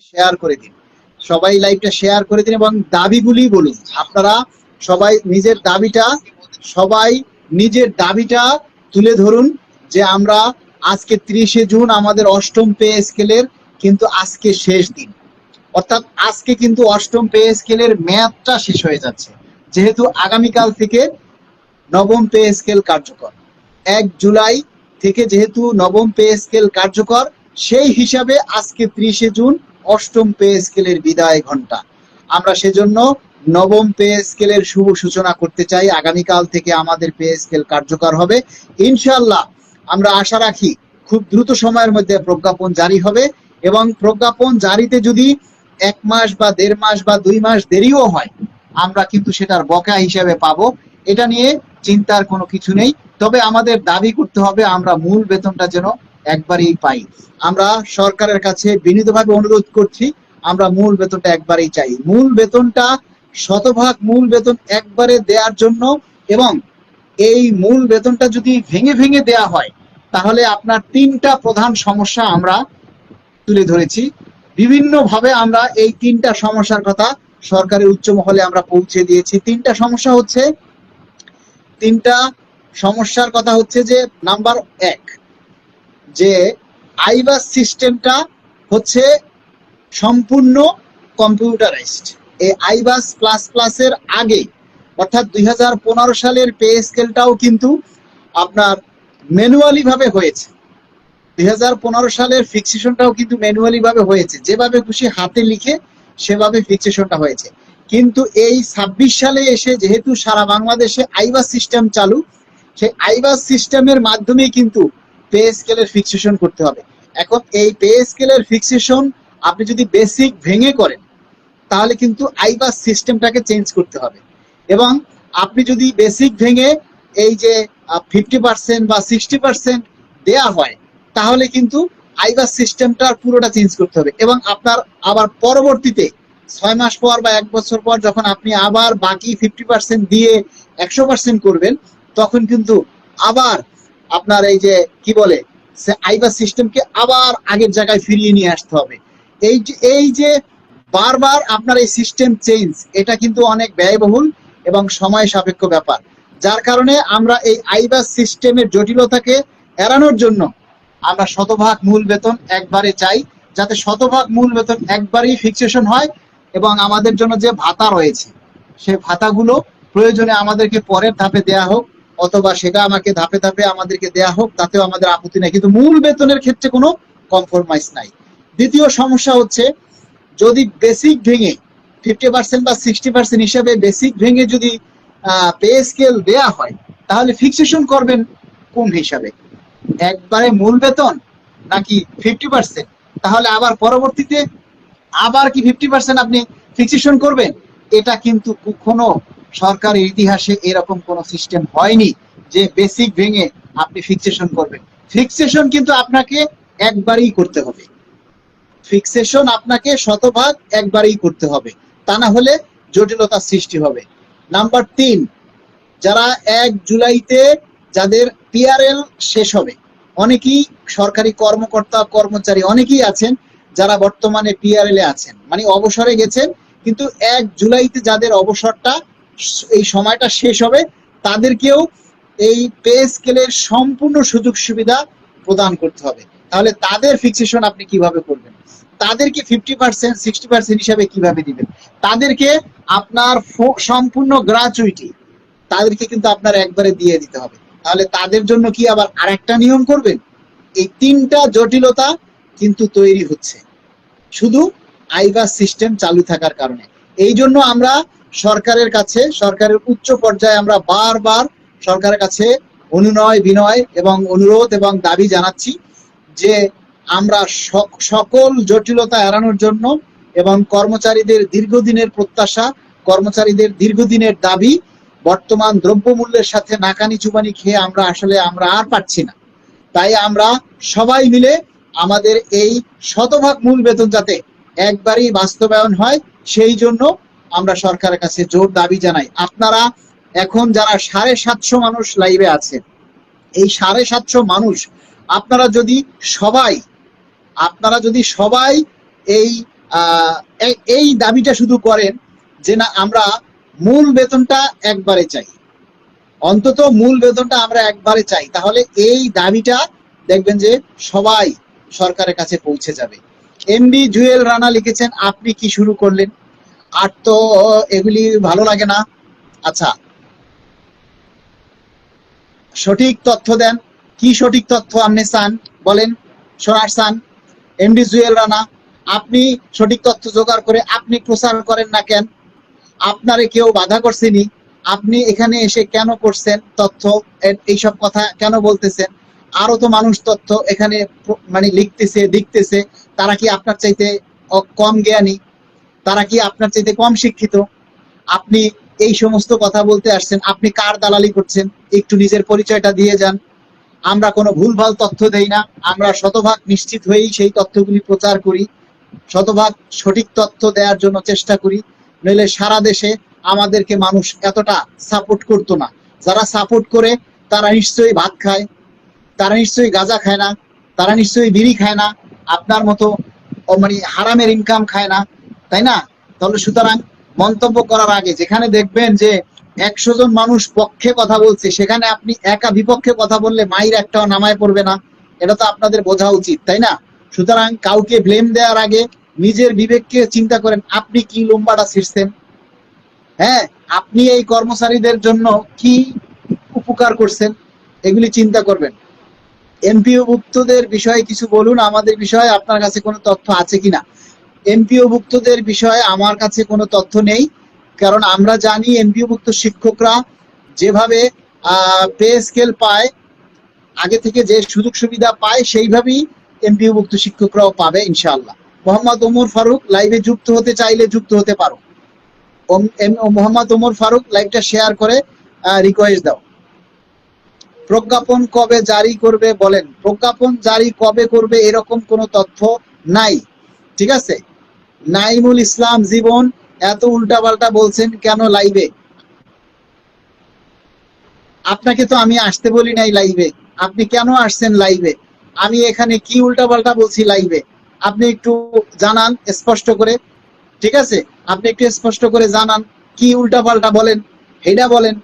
Share করে দিন, সবাই লাইভটা শেয়ার করে দিন এবং দাবিগুলি বলুন। আপনারা সবাই নিজের দাবিটা তুলে ধরুন যে আমরা আজকে 30শে জুন আমাদের অষ্টম পে স্কেলের কিন্তু আজকে শেষ দিন, অর্থাৎ আজকে কিন্তু অষ্টম পে স্কেলের মেয়াদটা শেষ হয়ে যাচ্ছে, যেহেতু আগামীকাল থেকে নবম পে স্কেল কার্যকর। 1 জুলাই থেকে যেহেতু নবম পে স্কেল কার্যকর, সেই হিসাবে আজকে 30শে জুন অষ্টম পে স্কেলের বিদায় ঘন্টা। আমরা সেজন্য নবম পে স্কেলের শুভ সূচনা করতে চাই। আগামীকাল থেকে আমাদের পে স্কেল কার্যকর হবে ইনশাআল্লাহ। আমরা আশা রাখি খুব দ্রুত সময়ের মধ্যে প্রজ্ঞাপন জারি হবে, এবং প্রজ্ঞাপন জারিতে যদি 1 মাস বা 1.5 মাস বা 2 মাস দেরিও হয়, আমরা কিন্তু সেটার বকেয়া হিসেবে পাবো। এটা নিয়ে চিন্তার কোনো কিছু নেই। তবে আমাদের দাবি করতে হবে আমরা মূল বেতনটা যেন একবারেই পাই। আমরা সরকারের কাছে বিনীতভাবে অনুরোধ করছি, আমরা মূল বেতনটা একবারেই চাই। মূল বেতনটা শতভাগ মূল বেতন একবারে দেওয়ার জন্য, এবং এই মূল বেতনটা যদি ভেঙে ভেঙে দেয়া হয়, তাহলে আপনার 3টা প্রধান সমস্যা আমরা তুলে ধরেছি। বিভিন্নভাবে আমরা এই 3টা সমস্যার কথা সরকারের উচ্চ মহলে আমরা পৌঁছে দিয়েছি। 3টা সমস্যার কথা হচ্ছে যে, নাম্বার 1, যে আইবাস সিস্টেমটা হচ্ছে সম্পূর্ণ কম্পিউটারাইজড। এই আইবাস প্লাস প্লাসের আগে, অর্থাৎ 2015 সালের পে স্কেলটাও কিন্তু আপনার ম্যানুয়ালি ভাবে হয়েছে। 2015 সালের ফিক্সেশনটাও কিন্তু ম্যানুয়ালি ভাবে হয়েছে, যেভাবে খুশি হাতে লিখে সেভাবে ফিক্সেশনটা হয়েছে। কিন্তু এই 26 সালে এসে যেহেতু সারা বাংলাদেশে আইবাস সিস্টেম চালু, সেই আইবাস সিস্টেমের মাধ্যমেই কিন্তু পে স্কেলের ফিক্সেশন করতে হবে। এখন এই পে স্কেলের ফিক্সেশন আপনি যদি বেসিক ভেঙে করেন, তাহলে কিন্তু আইবাস সিস্টেমটাকে চেঞ্জ করতে হবে। এবং আপনি যদি বেসিক ভেঙে এই যে 50% বা 60% দেয়া হয়, তাহলে কিন্তু আইবাস সিস্টেমটার পুরোটা চেঞ্জ করতে হবে। এবং আপনার আবার পরবর্তীতে 6 মাস পর বা 1 বছর পর যখন আপনি আবার বাকি 50% দিয়ে 100% করবেন, তখন কিন্তু আবার আপনার এই যে কি বলে আইবাস সিস্টেমকে আবার আগের জায়গায় ফিরিয়ে নিয়ে আসতে হবে। এই যে বারবার আপনার এই সিস্টেম চেঞ্জ, এটা কিন্তু অনেক ব্যয়বহুল এবং সময় সাপেক্ষ ব্যাপার। যার কারণে আমরা এই আইবাস সিস্টেমের জটিলতাকে এড়ানোর জন্য আমরা শতভাগ মূল বেতন একবারে চাই, যাতে শতভাগ মূল বেতন একবারেই ফিক্সেশন হয়। এবং আমাদের জন্য যে ভাতা রয়েছে, সেই ভাতাগুলো প্রয়োজনে আমাদেরকে পরের ধাপে দেয়া হোক, অথবা সেটা আমাকে ধাপে ধাপে আমাদেরকে দেয়া হোক, তাতেও আমাদের আপত্তি নাই, কিন্তু মূল বেতনের ক্ষেত্রে কোনো কম্প্রোমাইজ নাই। দ্বিতীয় সমস্যা হচ্ছে, যদি বেসিক ভেঙে 50% বা 60% হিসাবে বেসিক ভেঙে যদি পে স্কেল দেয়া হয়, তাহলে ফিক্সেশন করবেন কোন হিসাবে? একবারে মূল বেতন নাকি 50%? তাহলে আবার পরবর্তীতে আবার কি 50% আপনি ফিক্সেশন করবেন? এটা কিন্তু কখনো সরকারের ইতিহাসে এরকম কোনো সিস্টেম হয়নি যে বেসিক ভেঙে আপনি ফিক্সেশন করবেন। ফিক্সেশন কিন্তু আপনাকে একবারই করতে হবে, ফিক্সেশন আপনাকে শতভাগ একবারই করতে হবে, তা না হলে জটিলতার সৃষ্টি হবে। নাম্বার 3, যারা 1 জুলাইতে যাদের পিআরএল শেষ হবে, অনেকেই সরকারি কর্মকর্তা কর্মচারী অনেকেই আছেন যারা বর্তমানে পিআরএল এ আছেন, মানে অবসরে গেছেন, কিন্তু 1 জুলাইতে যাদের অবসরটা এই সময়টা শেষ হবে, তাদেরকেও এই পে স্কেলের সম্পূর্ণ সুযোগ সুবিধা প্রদান করতে হবে। তাহলে তাদের ফিক্সেশন আপনি কিভাবে করবেন? তাদেরকে 50% 60% হিসাবে কিভাবে দিবেন? তাদেরকে আপনার সম্পূর্ণ গ্র্যাচুইটি তাদেরকে কিন্তু আপনার একবারে দিয়ে দিতে হবে। তাহলে তাদের জন্য কি আবার আরেকটা নিয়ম করবেন? এই 3টা জটিলতা কিন্তু তৈরি হচ্ছে শুধু আইবাস সিস্টেম চালু থাকার কারণে। এই জন্য আমরা সরকারের কাছে, সরকারের উচ্চ পর্যায়ে আমরা বারবার সরকারের কাছে অনুনয় বিনয় এবং অনুরোধ এবং দাবি জানাচ্ছি যে আমরা সকল জটিলতা এড়ানোর জন্য এবং কর্মচারীদের দীর্ঘদিনের প্রত্যাশা, কর্মচারীদের দীর্ঘদিনের দাবি, বর্তমান দ্রব্যমূল্যের সাথে নাকানি চুবানি খেয়ে আমরা আর পারছি না। তাই আমরা সবাই মিলে আমাদের এই শতভাগ মূল বেতন যাতে একবারই বাস্তবায়ন হয়, সেই জন্য আমরা সরকারের কাছে জোর দাবি জানাই। আপনারা এখন যারা 750 মানুষ লাইভে আছে, এই 750 মানুষ আপনারা যদি সবাই এই এই দাবিটা শুধু করেন যে না আমরা মূল বেতনটা একবারে চাই, অন্তত মূল বেতনটা আমরা একবারে চাই, তাহলে এই দাবিটা দেখবেন যে সবাই সরকারের কাছে পৌঁছে যাবে। এমডি জুয়েল রানা লিখেছেন, আপনি কি শুরু করলেন, আর তো এগুলি ভালো লাগে না। আচ্ছা, সঠিক তথ্য দেন, কি সঠিক তথ্য আপনি চান বলেন, শোনার চান? এমডি জুয়েল রানা, আপনি সঠিক তথ্য জোগাড় করে আপনি প্রচার করেন না কেন? আপনারে কেউ বাধা করছেনি? আপনি এখানে এসে কেন করছেন তথ্য, এইসব কথা কেন বলতেছেন? আরো তো মানুষ তথ্য এখানে মানে লিখতেছে দেখতেছে, তারা কি আপনার চাইতে কম জ্ঞানী? তারা কি আপনার চাইতে কম শিক্ষিত? আপনি এই সমস্ত কথা বলতে আসছেন, আপনি কার দালালি করছেন? একটু নিজের পরিচয়টা দিয়ে যান। আমরা কোনো ভুলভাল তথ্য দেই না, আমরা শতভাগ নিশ্চিত হয়েই সেই তথ্যগুলি প্রচার করি, শতভাগ সঠিক তথ্য দেওয়ার জন্য চেষ্টা করি। নইলে সারা দেশে আমাদেরকে মানুষ এতটা সাপোর্ট করতো না। যারা সাপোর্ট করে তারা নিশ্চয়ই ভাত খায়, তারা নিশ্চয়ই গাঁজা খায় না, তারা নিশ্চয়ই বিড়ি খায় না, আপনার মতো মানে হারামের ইনকাম খায় না, তাই না? তাহলে সুতরাং মন্তব্য করার আগে যেখানে দেখবেন যে 100 জন মানুষ পক্ষে কথা বলছে, সেখানে আপনি একা বিপক্ষে কথা বললে মাইর একটাও নামায় পড়বে না, এটা তো আপনাদের বোঝা উচিত, তাই না? সুতরাং কাউকে ব্লেম দেওয়ার আগে নিজের বিবেককে চিন্তা করেন, আপনি কি লম্বাটা ছিঁড়ছেন? হ্যাঁ, আপনি এই কর্মচারীদের জন্য কি উপকার করছেন, এগুলি চিন্তা করবেন। এমপিওভুক্তদের বিষয়ে কিছু বলুন, আমাদের বিষয়ে আপনার কাছে কোনো তথ্য আছে কিনা? এমপিওভুক্তদের বিষয়ে আমার কাছে কোনো তথ্য নেই, কারণ আমরা জানি এমপিওভুক্ত শিক্ষকরা যেভাবে পে স্কেল পায়, আগে থেকে যে সুযোগ সুবিধা পায়, সেইভাবেই এমপিওভুক্ত শিক্ষকরাও পাবে ইনশাআল্লাহ। মোহাম্মদ ওমর ফারুক, লাইভে যুক্ত হতে চাইলে যুক্ত হতে পারো। মোহাম্মদ ওমর ফারুক, লাইভটা শেয়ার করে রিকোয়েস্ট দাও। প্রজ্ঞাপন কবে জারি করবে বলেন? প্রজ্ঞাপন জারি কবে করবে এরকম কোনো তথ্য নাই, ঠিক আছে? নাইমুল ইসলাম জীবন, এত উল্টাপাল্টা বলছেন কেন লাইভে? আপনাকে তো আমি আসতে বলি নাই লাইভে, আপনি কেন আসছেন লাইভে? আমি এখানে কি উল্টাপাল্টা বলছি লাইভে? আপনি একটু জানান স্পষ্ট করে, ঠিক আছে? আপনি একটু স্পষ্ট করে জানান কি উল্টাপাল্টা বলেন, এটা বলেন।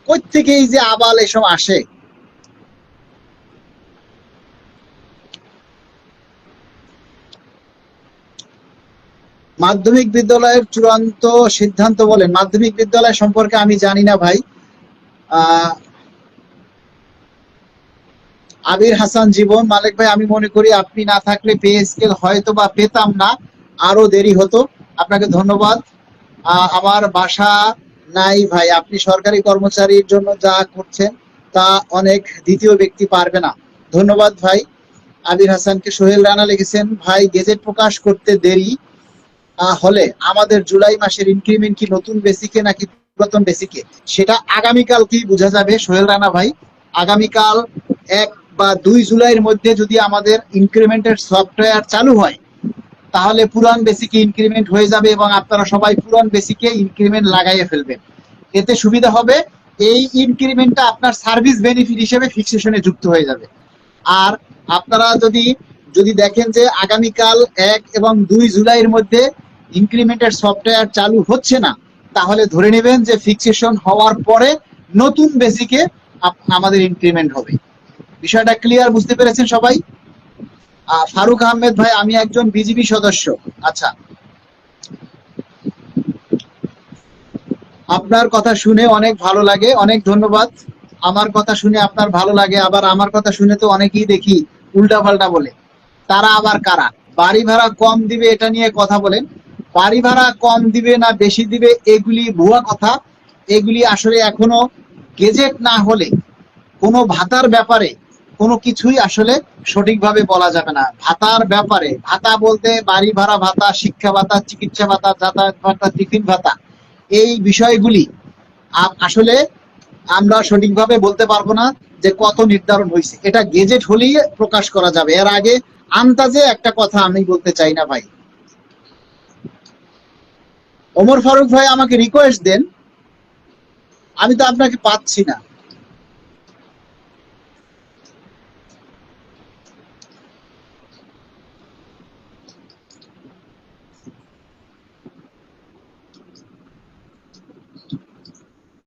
কই থেকে এই যে আবাল এসব আসে? মাধ্যমিক বিদ্যালয়ের চূড়ান্ত সিদ্ধান্ত বলেন। মাধ্যমিক বিদ্যালয় সম্পর্কে আমি জানি না ভাই। আবির হাসান জীবন, মালিক ভাই আমি মনে করি আপনি না থাকলে পে স্কেল হয়তো বা পেতাম না, আরো দেরি হতো। আপনাকে ধন্যবাদ। আমার বাসা নাই ভাই, আপনি সরকারি কর্মচারীর জন্য যা করছেন তা অনেক দ্বিতীয় ব্যক্তি পারবে না। ধন্যবাদ ভাই আবির হাসানকে। সোহেল রানা লিখেছেন, ভাই গেজেট প্রকাশ করতে দেরি হলে আমাদের জুলাই মাসের ইনক্রিমেন্ট কি নতুন বেসিকে নাকি পুরাতন বেসিকে, সেটা আগামীকালকেই বোঝা যাবে সোহেল রানা ভাই। আগামীকাল 1 বা 2 জুলাইয়ের মধ্যে যদি আমাদের ইনক্রিমেন্টের সফটওয়্যার চালু হয়, তাহলে পুরান বেসিকে ইনক্রিমেন্ট হয়ে যাবে এবং আপনারা সবাই পুরান বেসিকে ইনক্রিমেন্ট লাগাইয়ে ফেলবেন। এতে সুবিধা হবে, এই ইনক্রিমেন্টটা আপনার সার্ভিস বেনিফিট হিসেবে ফিক্সেশনে যুক্ত হয়ে যাবে। আর আপনারা যদি যদি দেখেন যে আগামীকাল 1 এবং 2 জুলাইয়ের মধ্যে ইনক্রিমেন্টের সফটওয়্যার চালু হচ্ছে না, তাহলে ধরে নেবেন যে ফিক্সেশন হওয়ার পরে নতুন বেসিকে আমাদের ইনক্রিমেন্ট হবে। বিষয়টা ক্লিয়ার, বুঝতে পেরেছেন সবাই? ফারুক আহমেদ ভাই, আমি একজন বিজিবি সদস্য। আচ্ছা, আপনার কথা শুনে অনেক ভালো লাগে, অনেক ধন্যবাদ। আমার কথা শুনে আপনার ভালো লাগে, আবার আমার কথা শুনে তো অনেকেই দেখি উল্টাপাল্টা বলে। তারা আবার কারা? বাড়ি ভাড়া কম দিবে এটা নিয়ে কথা বলেন। বাড়ি ভাড়া কম দিবে না বেশি দিবে এগুলি ভুয়া কথা। এগুলি আসলে এখনো গেজেট না হলে কোনো ভাতার ব্যাপারে কোনো কিছুই আসলে সঠিকভাবে বলা যাবে না। ভাতার ব্যাপারে, ভাতা বলতে বাড়ি ভাড়া ভাতা, শিক্ষা ভাতা, চিকিৎসা ভাতা, যাতায়াত ভাতা, টিফিন ভাতা, এই বিষয়গুলি আসলে আমরা সঠিকভাবে বলতে পারবো না যে কত নির্ধারণ হয়েছে। এটা গেজেট হলেই প্রকাশ করা যাবে, এর আগে আন্দাজে একটা কথা আমি বলতে চাই না ভাই। ওমর ফারুক ভাই আমাকে রিকোয়েস্ট দেন, আমি তো আপনাকে পাচ্ছি না।